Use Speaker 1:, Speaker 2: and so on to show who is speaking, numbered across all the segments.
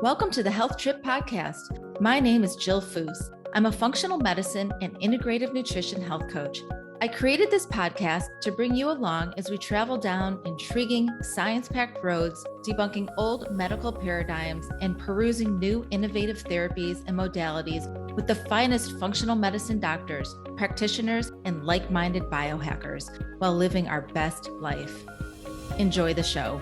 Speaker 1: Welcome to the Health Trip Podcast. My name is Jill Foose. I'm a functional medicine and integrative nutrition health coach. I created this podcast to bring you along as we travel down intriguing, science-packed roads, debunking old medical paradigms and perusing new innovative therapies and modalities with the finest functional medicine doctors, practitioners, and like-minded biohackers while living our best life. Enjoy the show.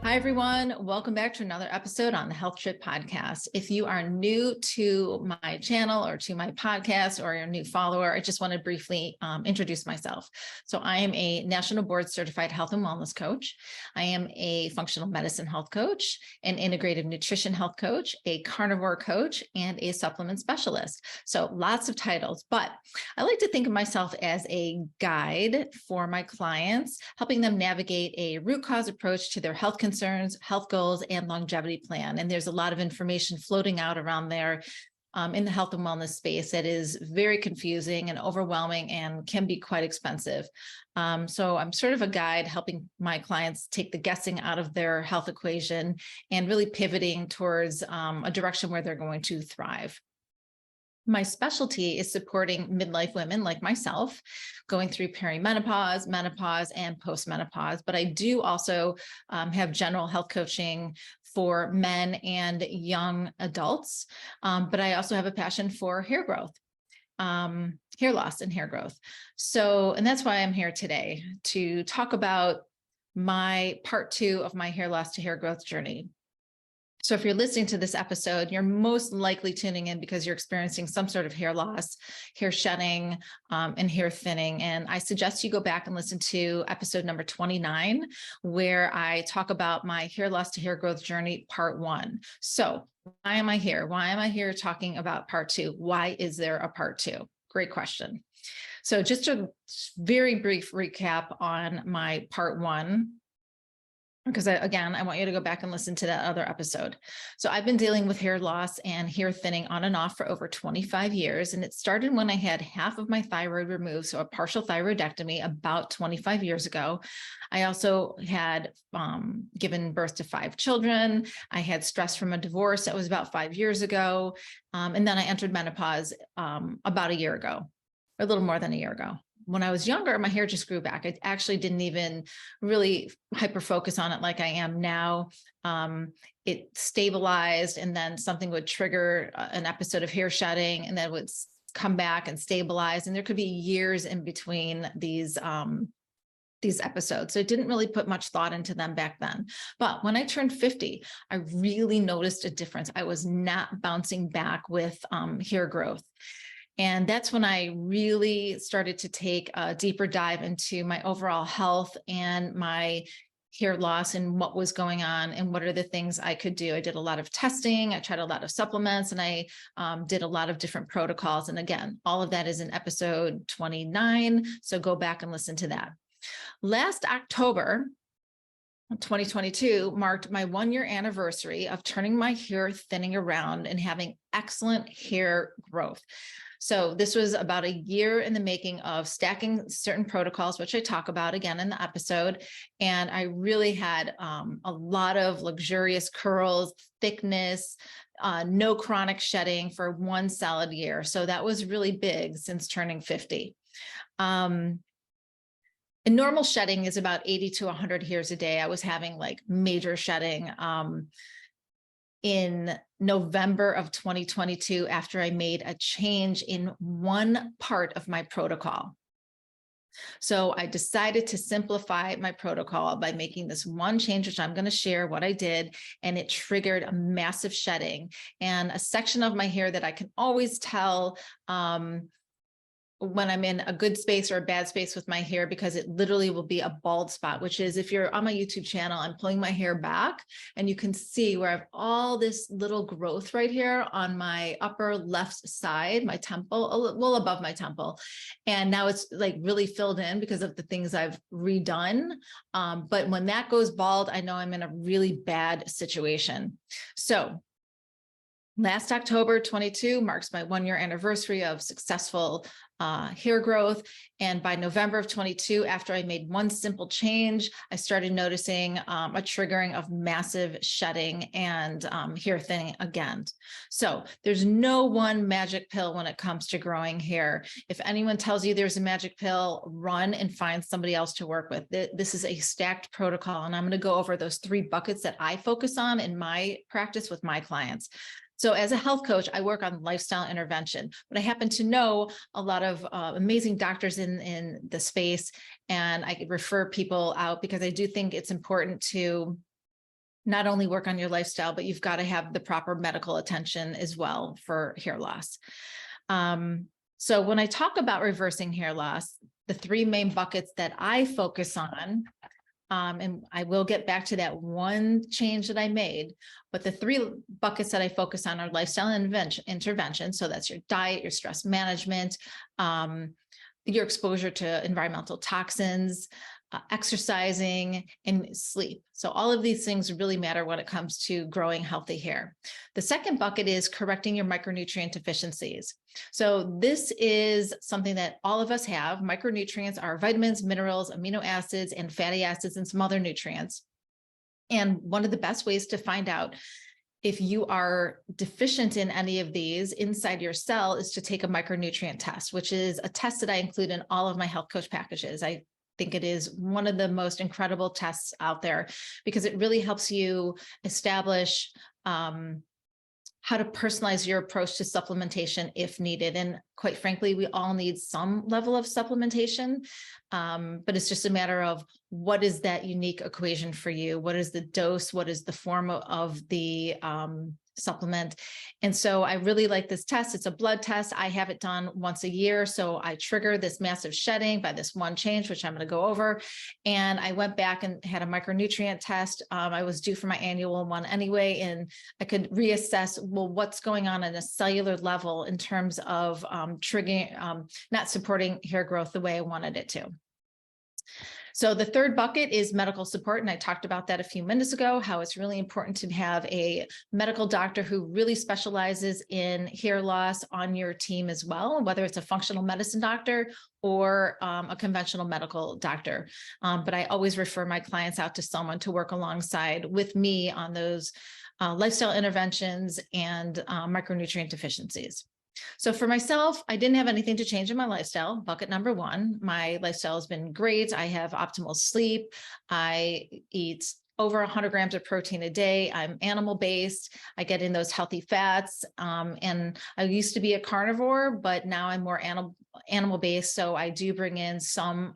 Speaker 1: Hi, everyone. Welcome back to another episode on the Health Trip Podcast. If you are new to my channel or to my podcast or you're a new follower, I just want to briefly introduce myself. So I am a national board certified health and wellness coach. I am a functional medicine health coach, an integrative nutrition health coach, a carnivore coach, and a supplement specialist. So lots of titles, but I like to think of myself as a guide for my clients, helping them navigate a root cause approach to their health concerns, health goals, and longevity plan. And there's a lot of information floating out around there in the health and wellness space that is very confusing and overwhelming and can be quite expensive. So I'm sort of a guide helping my clients take the guessing out of their health equation and really pivoting towards a direction where they're going to thrive. My specialty is supporting midlife women like myself, going through perimenopause, menopause, and postmenopause. But I do also have general health coaching for men and young adults. But I also have a passion for hair growth, hair loss and hair growth. And that's why I'm here today to talk about my part 2 of my hair loss to hair growth journey. So if you're listening to this episode, you're most likely tuning in because you're experiencing some sort of hair loss, hair shedding, and hair thinning. And I suggest you go back and listen to episode number 29, where I talk about my hair loss to hair growth journey, part 1. So why am I here? Why am I here talking about part 2? Why is there a part 2? Great question. So just a very brief recap on my part 1. Because again, I want you to go back and listen to that other episode. So I've been dealing with hair loss and hair thinning on and off for over 25 years. And it started when I had half of my thyroid removed, so a partial thyroidectomy about 25 years ago. I also had given birth to 5 children. I had stress from a divorce that was about 5 years ago. And then I entered menopause about a year ago, a little more than a year ago. When I was younger, my hair just grew back. I actually didn't even really hyper focus on it like I am now. It stabilized, and then something would trigger an episode of hair shedding, and then would come back and stabilize. And there could be years in between these episodes. So I didn't really put much thought into them back then. But when I turned 50, I really noticed a difference. I was not bouncing back with hair growth. And that's when I really started to take a deeper dive into my overall health and my hair loss and what was going on and what are the things I could do. I did a lot of testing. I tried a lot of supplements, and I did a lot of different protocols. And again, all of that is in episode 29. So go back and listen to that. Last October, 2022 marked my 1-year anniversary of turning my hair thinning around and having excellent hair growth. So this was about a year in the making of stacking certain protocols, which I talk about again in the episode. And I really had a lot of luxurious curls, thickness, no chronic shedding for one solid year. So that was really big since turning 50. And normal shedding is about 80 to 100 hairs a day. I was having like major shedding in November of 2022 after I made a change in one part of my protocol. So I decided to simplify my protocol by making this one change, which I'm going to share what I did, and it triggered a massive shedding and a section of my hair that I can always tell when I'm in a good space or a bad space with my hair, because it literally will be a bald spot, which is, if you're on my YouTube channel, I'm pulling my hair back and you can see where I have all this little growth right here on my upper left side, my temple, well above my temple. And now it's like really filled in because of the things I've redone. But when that goes bald, I know I'm in a really bad situation. So Last October 22 marks my 1-year anniversary of successful hair growth. And by November of 22, after I made one simple change, I started noticing a triggering of massive shedding and hair thinning again. So there's no one magic pill when it comes to growing hair. If anyone tells you there's a magic pill, run and find somebody else to work with. This is a stacked protocol. And I'm going to go over those 3 buckets that I focus on in my practice with my clients. So as a health coach, I work on lifestyle intervention, but I happen to know a lot of amazing doctors in the space, and I could refer people out because I do think it's important to not only work on your lifestyle, but you've got to have the proper medical attention as well for hair loss. So when I talk about reversing hair loss, the 3 main buckets that I focus on, and I will get back to that one change that I made, but the 3 buckets that I focus on are lifestyle intervention. So that's your diet, your stress management, your exposure to environmental toxins, exercising, and sleep. So all of these things really matter when it comes to growing healthy hair. The second bucket is correcting your micronutrient deficiencies. So this is something that all of us have. Micronutrients are vitamins, minerals, amino acids, and fatty acids, and some other nutrients. And one of the best ways to find out if you are deficient in any of these inside your cell is to take a micronutrient test, which is a test that I include in all of my health coach packages. I think it is one of the most incredible tests out there because it really helps you establish how to personalize your approach to supplementation if needed. And quite frankly, we all need some level of supplementation, but it's just a matter of what is that unique equation for you? What is the dose? What is the form of the supplement? And so I really like this test. It's a blood test. I have it done once a year. So I trigger this massive shedding by this one change, which I'm going to go over. And I went back and had a micronutrient test. I was due for my annual one anyway, and I could reassess, well, what's going on a cellular level in terms of triggering, not supporting hair growth the way I wanted it to. So the third bucket is medical support. And I talked about that a few minutes ago, how it's really important to have a medical doctor who really specializes in hair loss on your team as well, whether it's a functional medicine doctor or a conventional medical doctor. But I always refer my clients out to someone to work alongside with me on those lifestyle interventions and micronutrient deficiencies. So for myself, I didn't have anything to change in my lifestyle. Bucket number 1, my lifestyle has been great. I have optimal sleep. I eat over 100 grams of protein a day. I'm animal-based. I get in those healthy fats. And I used to be a carnivore, but now I'm more animal-based. So I do bring in some,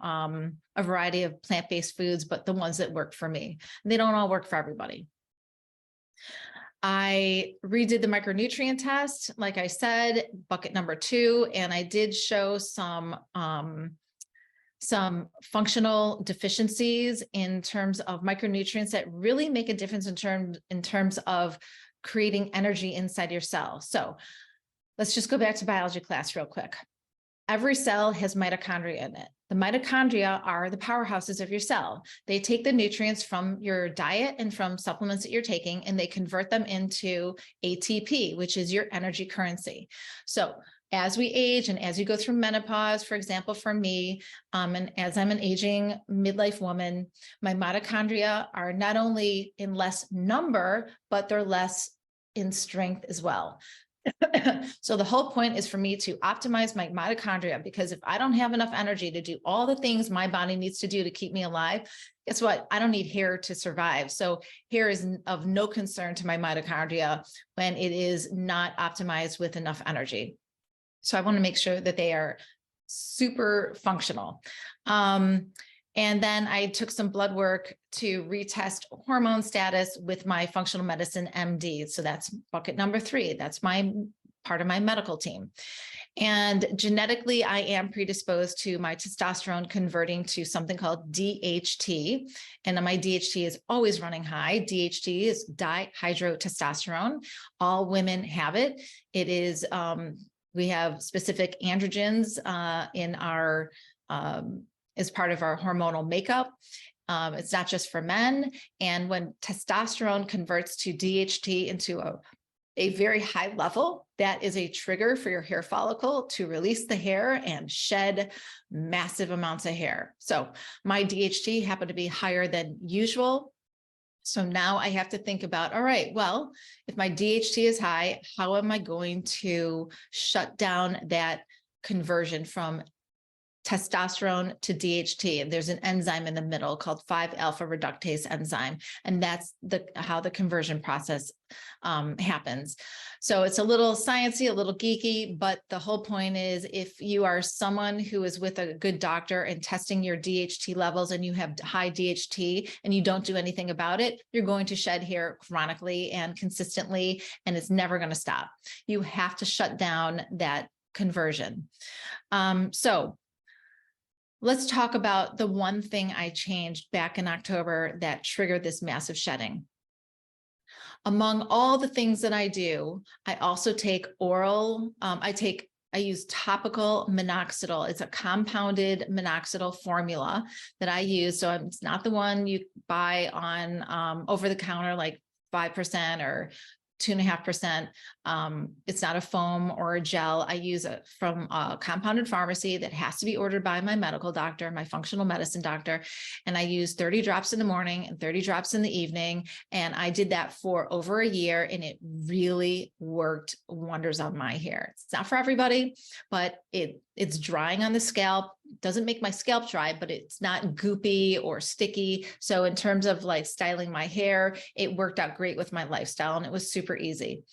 Speaker 1: a variety of plant-based foods, but the ones that work for me. They don't all work for everybody. I redid the micronutrient test, like I said, bucket number 2, and I did show some functional deficiencies in terms of micronutrients that really make a difference in terms of creating energy inside your cell. So let's just go back to biology class real quick. Every cell has mitochondria in it. The mitochondria are the powerhouses of your cell. They take the nutrients from your diet and from supplements that you're taking, and they convert them into ATP, which is your energy currency. So as we age and as you go through menopause, for example, for me, and as I'm an aging midlife woman, my mitochondria are not only in less number, but they're less in strength as well. So the whole point is for me to optimize my mitochondria, because if I don't have enough energy to do all the things my body needs to do to keep me alive, guess what? I don't need hair to survive. So hair is of no concern to my mitochondria when it is not optimized with enough energy. So I want to make sure that they are super functional. And then I took some blood work to retest hormone status with my functional medicine MD. So that's bucket number 3. That's my part of my medical team. And genetically, I am predisposed to my testosterone converting to something called DHT. And my DHT is always running high. DHT is dihydrotestosterone. All women have it. It is, we have specific androgens in our as part of our hormonal makeup. It's not just for men. And when testosterone converts to DHT into a a very high level, that is a trigger for your hair follicle to release the hair and shed massive amounts of hair. So my DHT happened to be higher than usual. So now I have to think about, all right, well, if my DHT is high, how am I going to shut down that conversion from testosterone to DHT? And there's an enzyme in the middle called 5-alpha reductase enzyme. And that's how the conversion process happens. So it's a little sciencey, a little geeky, but the whole point is, if you are someone who is with a good doctor and testing your DHT levels and you have high DHT and you don't do anything about it, you're going to shed hair chronically and consistently, and it's never going to stop. You have to shut down that conversion. So let's talk about the one thing I changed back in October that triggered this massive shedding. Among all the things that I do, I also take oral, I use topical minoxidil. It's a compounded minoxidil formula that I use. So it's not the one you buy on over the counter, like 5% or 2.5%. It's not a foam or a gel. I use it from a compounded pharmacy that has to be ordered by my medical doctor, my functional medicine doctor. And I use 30 drops in the morning and 30 drops in the evening. And I did that for over a year, and it really worked wonders on my hair. It's not for everybody, but it's drying on the scalp. Doesn't make my scalp dry, but it's not goopy or sticky. So in terms of like styling my hair, it worked out great with my lifestyle, and it was super easy.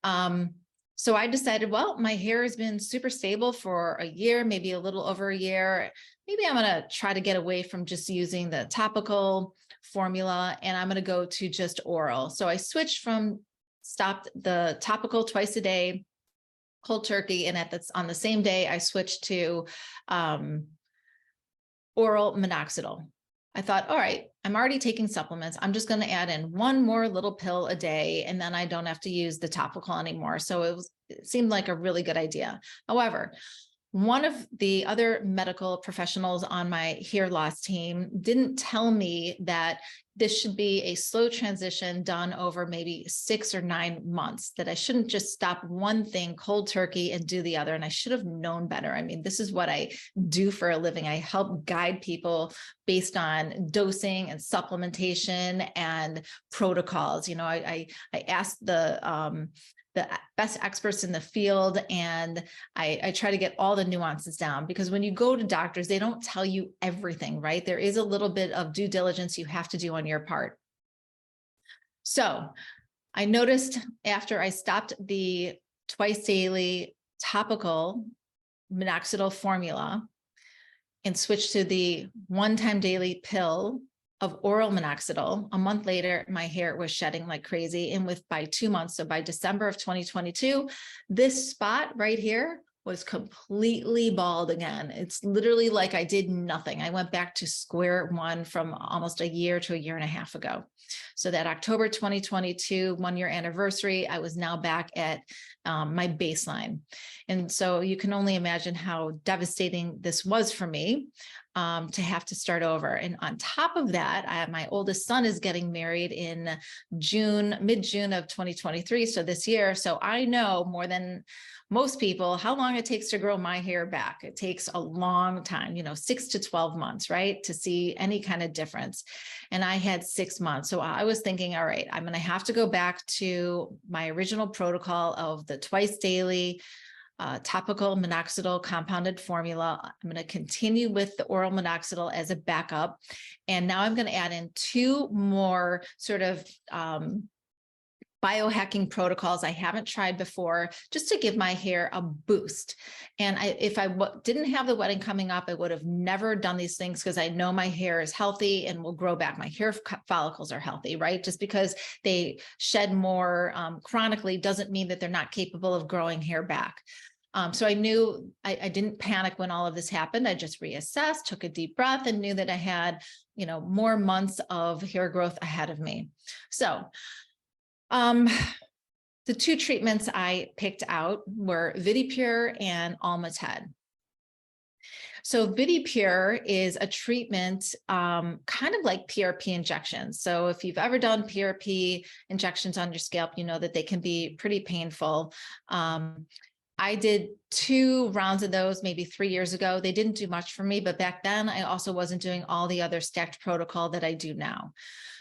Speaker 1: So I decided, well, my hair has been super stable for a year, maybe a little over a year. Maybe I'm going to try to get away from just using the topical formula, and I'm going to go to just oral. So I switched stopped the topical twice a day, cold turkey, and on the same day, I switched to oral minoxidil. I thought, all right, I'm already taking supplements. I'm just going to add in one more little pill a day, and then I don't have to use the topical anymore. So it seemed like a really good idea. However, one of the other medical professionals on my hair loss team didn't tell me that this should be a slow transition done over maybe 6 or 9 months, that I shouldn't just stop one thing cold turkey and do the other. And I should have known better. I mean, this is what I do for a living. I help guide people based on dosing and supplementation and protocols. You know, I asked the best experts in the field, and I try to get all the nuances down, because when you go to doctors, they don't tell you everything, right? There is a little bit of due diligence you have to do on your part. So I noticed after I stopped the twice daily topical minoxidil formula and switched to the one-time daily pill of oral minoxidil, a month later, my hair was shedding like crazy. And by 2 months, so by December of 2022, this spot right here was completely bald again. It's literally like I did nothing. I went back to square one from almost a year to a year and a half ago. So that October 2022 1-year anniversary, I was now back at my baseline. And so you can only imagine how devastating this was for me. To have to start over. And on top of that, my oldest son is getting married in mid-June of 2023. So this year. So I know more than most people how long it takes to grow my hair back. It takes a long time, 6 to 12 months, right? To see any kind of difference. And I had 6 months. So I was thinking, all right, I'm going to have to go back to my original protocol of the twice daily topical minoxidil compounded formula. I'm going to continue with the oral minoxidil as a backup. And now I'm going to add in 2 more sort of biohacking protocols I haven't tried before, just to give my hair a boost. And if I didn't have the wedding coming up, I would have never done these things, because I know my hair is healthy and will grow back. My hair follicles are healthy, right? Just because they shed more chronically doesn't mean that they're not capable of growing hair back. So I knew I didn't panic when all of this happened. I just reassessed, took a deep breath, and knew that I had, more months of hair growth ahead of me. So the 2 treatments I picked out were VidiPure and Almated. So VidiPure is a treatment kind of like PRP injections. So if you've ever done PRP injections on your scalp, you know that they can be pretty painful. I did 2 rounds of those maybe 3 years ago. They didn't do much for me, but back then I also wasn't doing all the other stacked protocol that I do now.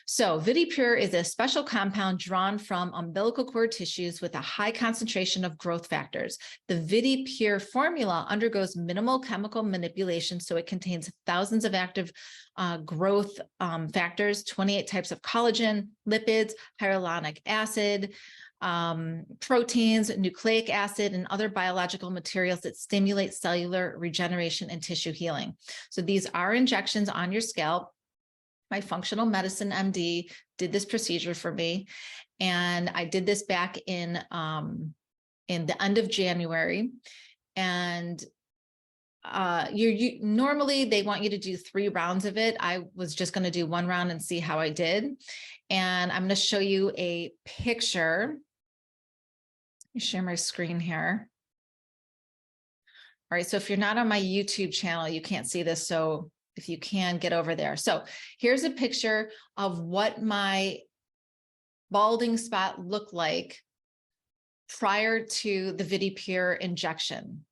Speaker 1: So VidiPure is a special compound drawn from umbilical cord tissues with a high concentration of growth factors. The VidiPure formula undergoes minimal chemical manipulation, so it contains thousands of active growth factors, 28 types of collagen, lipids, hyaluronic acid, proteins, nucleic acid, and other biological materials that stimulate cellular regeneration and tissue healing. So these are injections on your scalp. My functional medicine MD did this procedure for me, and I did this back in the end of January. And normally they want you to do 3 rounds of it. I was just going to do 1 round and see how I did. And I'm going to show you a picture. Let me share my screen here. All right, so if you're not on my YouTube channel, you can't see this. So if you can, get over there. So here's a picture of what my balding spot looked like prior to the VidiPure injection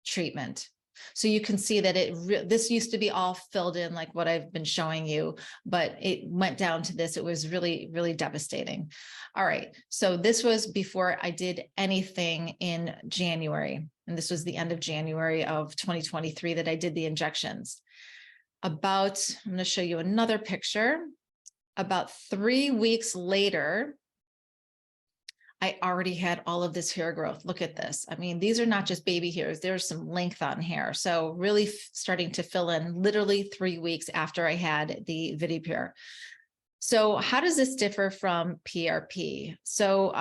Speaker 1: treatment. So you can see that this used to be all filled in like what I've been showing you, but it went down to this. It was really, really devastating. All right. So this was before I did anything in January. And this was the end of January of 2023 that I did the injections. I'm going to show you another picture. About 3 weeks later, I already had all of this hair growth. Look at this. I mean, these are not just baby hairs. There's some length on hair. So really starting to fill in literally 3 weeks after I had the VidiPure. So how does this differ from PRP? So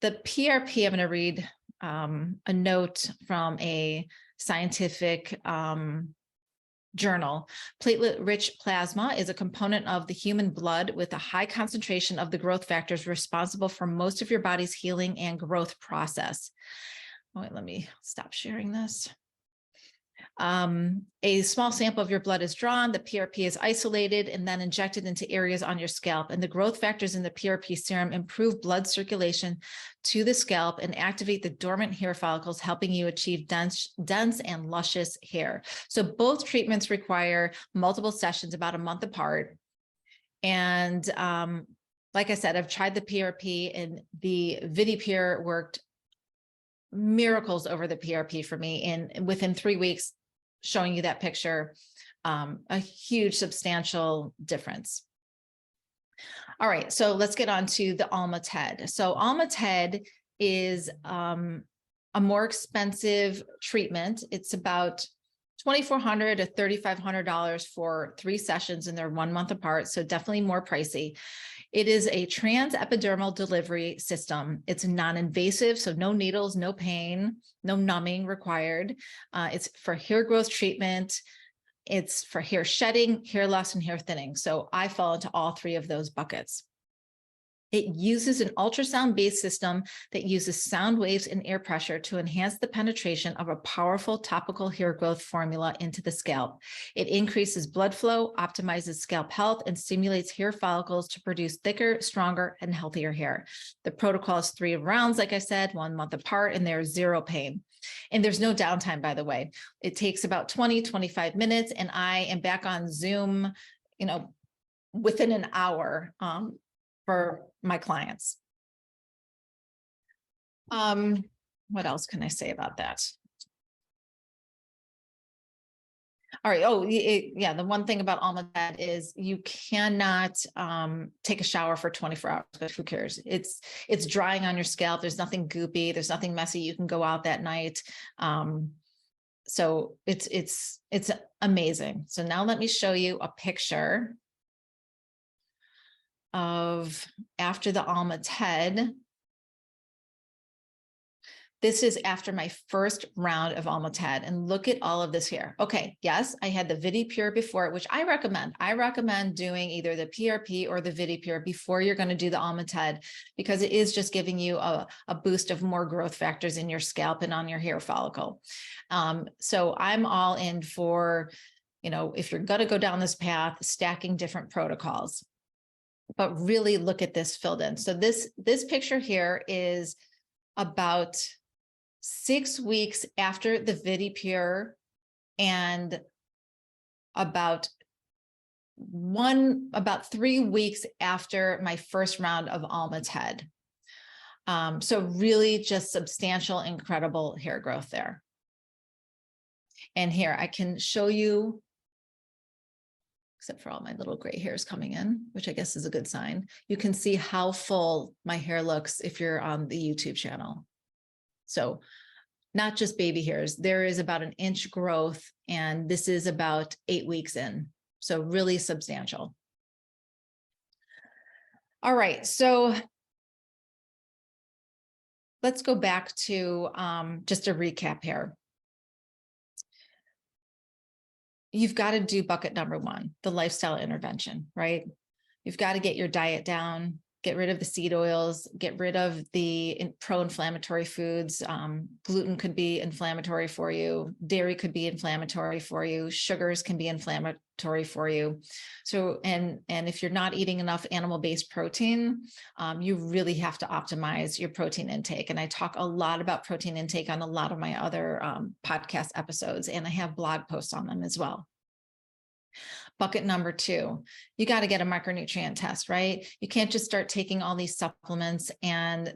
Speaker 1: the PRP, I'm going to read a note from a scientific journal. Platelet-rich plasma is a component of the human blood with a high concentration of the growth factors responsible for most of your body's healing and growth process. Oh, wait, let me stop sharing this. A small sample of your blood is drawn, the PRP is isolated and then injected into areas on your scalp. And the growth factors in the PRP serum improve blood circulation to the scalp and activate the dormant hair follicles, helping you achieve dense and luscious hair. So both treatments require multiple sessions, about a month apart. And like I said, I've tried the PRP, and the VidiPure worked miracles over the PRP for me. And within 3 weeks, showing you that picture, a huge, substantial difference. All right, so let's get on to the Alma-TED. So Alma-TED is a more expensive treatment. It's about $2,400 to $3,500 for 3 sessions, and they're 1 month apart. So definitely more pricey. It is a trans-epidermal delivery system. It's non-invasive, so no needles, no pain, no numbing required. It's for hair growth treatment. It's for hair shedding, hair loss, and hair thinning. So I fall into all 3 of those buckets. It uses an ultrasound-based system that uses sound waves and air pressure to enhance the penetration of a powerful topical hair growth formula into the scalp. It increases blood flow, optimizes scalp health, and stimulates hair follicles to produce thicker, stronger, and healthier hair. The protocol is 3 rounds, like I said, 1 month apart, and there's 0 pain. And there's no downtime, by the way. It takes about 20-25 minutes, and I am back on Zoom, within an hour for my clients. What else can I say about that? All right. Oh, yeah. The one thing about Alma-TED is you cannot take a shower for 24 hours, but who cares? It's drying on your scalp. There's nothing goopy. There's nothing messy. You can go out that night. So it's amazing. So now let me show you a picture of after the Alma-TED. This is after my first round of Almond, and look at all of this here. Okay, yes, I had the VidiPure before, which I recommend. I recommend doing either the PRP or the VidiPure before you're going to do the Almond, because it is just giving you a boost of more growth factors in your scalp and on your hair follicle. So I'm all in for, if you're going to go down this path, stacking different protocols. But really look at this filled in. So this picture here is about 6 weeks after the VidiPure and about 3 weeks after my first round of Almond. So really just substantial, incredible hair growth there. And here I can show you, except for all my little gray hairs coming in, which I guess is a good sign. You can see how full my hair looks if you're on the YouTube channel. So not just baby hairs, there is about 1 inch growth, and this is about 8 weeks in. So really substantial. All right, so let's go back to just a recap here. You've got to do bucket number 1, the lifestyle intervention, right? You've got to get your diet down, get rid of the seed oils, get rid of the pro-inflammatory foods. Gluten could be inflammatory for you. Dairy could be inflammatory for you. Sugars can be inflammatory for you. So, and if you're not eating enough animal-based protein, you really have to optimize your protein intake. And I talk a lot about protein intake on a lot of my other podcast episodes, and I have blog posts on them as well. Bucket number 2, you got to get a micronutrient test, right? You can't just start taking all these supplements and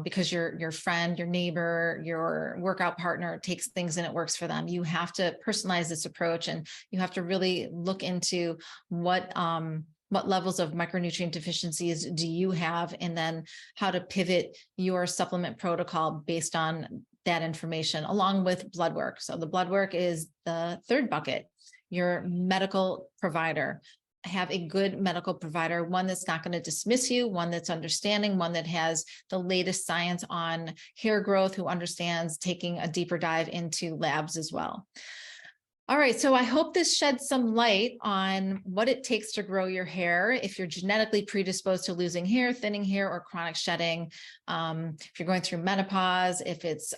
Speaker 1: because your friend, your neighbor, your workout partner takes things and it works for them. You have to personalize this approach, and you have to really look into what levels of micronutrient deficiencies do you have, and then how to pivot your supplement protocol based on that information, along with blood work. So the blood work is the 3rd bucket. Your medical provider. Have a good medical provider, one that's not going to dismiss you, one that's understanding, one that has the latest science on hair growth, who understands taking a deeper dive into labs as well. All right, so I hope this sheds some light on what it takes to grow your hair. If you're genetically predisposed to losing hair, thinning hair, or chronic shedding, if you're going through menopause, if it's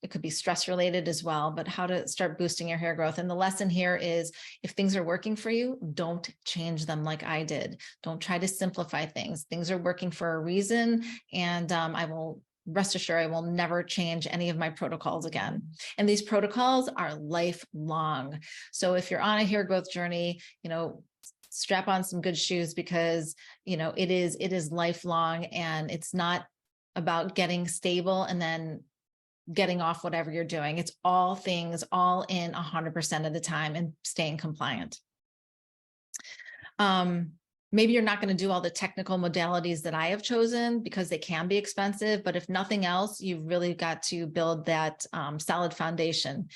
Speaker 1: it could be stress related as well, but how to start boosting your hair growth. And the lesson here is, if things are working for you, don't change them like I did. Don't try to simplify things. Things are working for a reason. And I will rest assured, I will never change any of my protocols again. And these protocols are lifelong. So if you're on a hair growth journey, strap on some good shoes, because, it is lifelong, and it's not about getting stable and then getting off whatever you're doing. It's all things, all in 100% of the time, and staying compliant. Maybe you're not going to do all the technical modalities that I have chosen, because they can be expensive, but if nothing else, you've really got to build that solid foundation.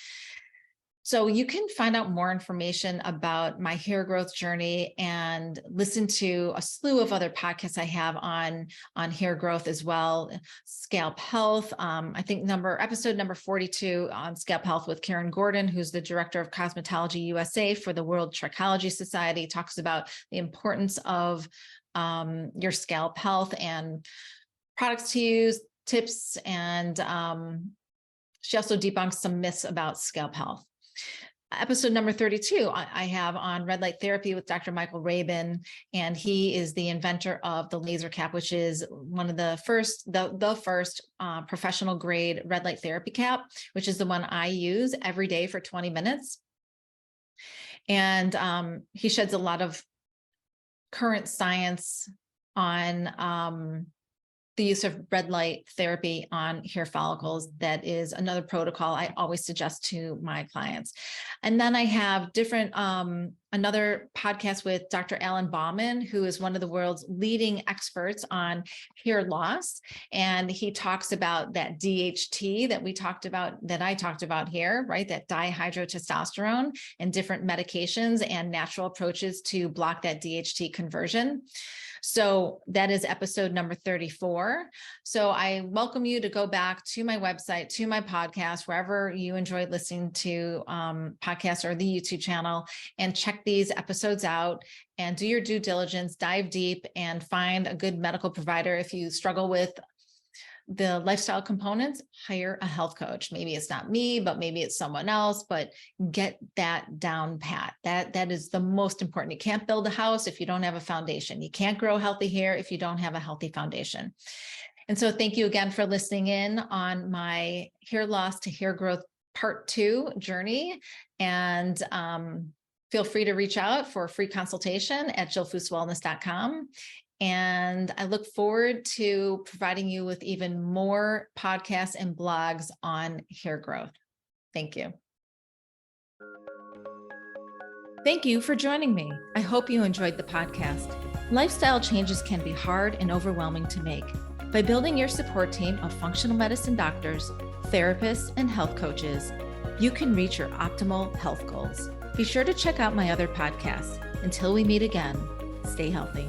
Speaker 1: So you can find out more information about my hair growth journey and listen to a slew of other podcasts I have on hair growth as well. Scalp health. I think episode number 42 on scalp health with Karen Gordon, who's the director of Cosmetology USA for the World Trichology Society, talks about the importance of your scalp health and products to use, tips, and she also debunks some myths about scalp health. Episode number 32, I have on red light therapy with Dr. Michael Rabin, and he is the inventor of the laser cap, which is one of the first professional grade red light therapy cap, which is the one I use every day for 20 minutes. And he sheds a lot of current science on the use of red light therapy on hair follicles. That is another protocol I always suggest to my clients. And then I have different another podcast with Dr. Alan Bauman, who is one of the world's leading experts on hair loss. And he talks about that DHT that I talked about here, right? That dihydrotestosterone and different medications and natural approaches to block that DHT conversion. So that is episode number 34. So I welcome you to go back to my website, to my podcast, wherever you enjoy listening to podcasts or the YouTube channel, and check these episodes out and do your due diligence, dive deep, and find a good medical provider. If you struggle with the lifestyle components, hire a health coach. Maybe it's not me, but maybe it's someone else, but get that down pat. That is the most important. You can't build a house if you don't have a foundation. You can't grow healthy hair if you don't have a healthy foundation. And so thank you again for listening in on my hair loss to hair growth part 2 journey. And feel free to reach out for a free consultation at jillfusswellness.com. And I look forward to providing you with even more podcasts and blogs on hair growth. Thank you. Thank you for joining me. I hope you enjoyed the podcast. Lifestyle changes can be hard and overwhelming to make. By building your support team of functional medicine doctors, therapists, and health coaches, you can reach your optimal health goals. Be sure to check out my other podcasts. Until we meet again, stay healthy.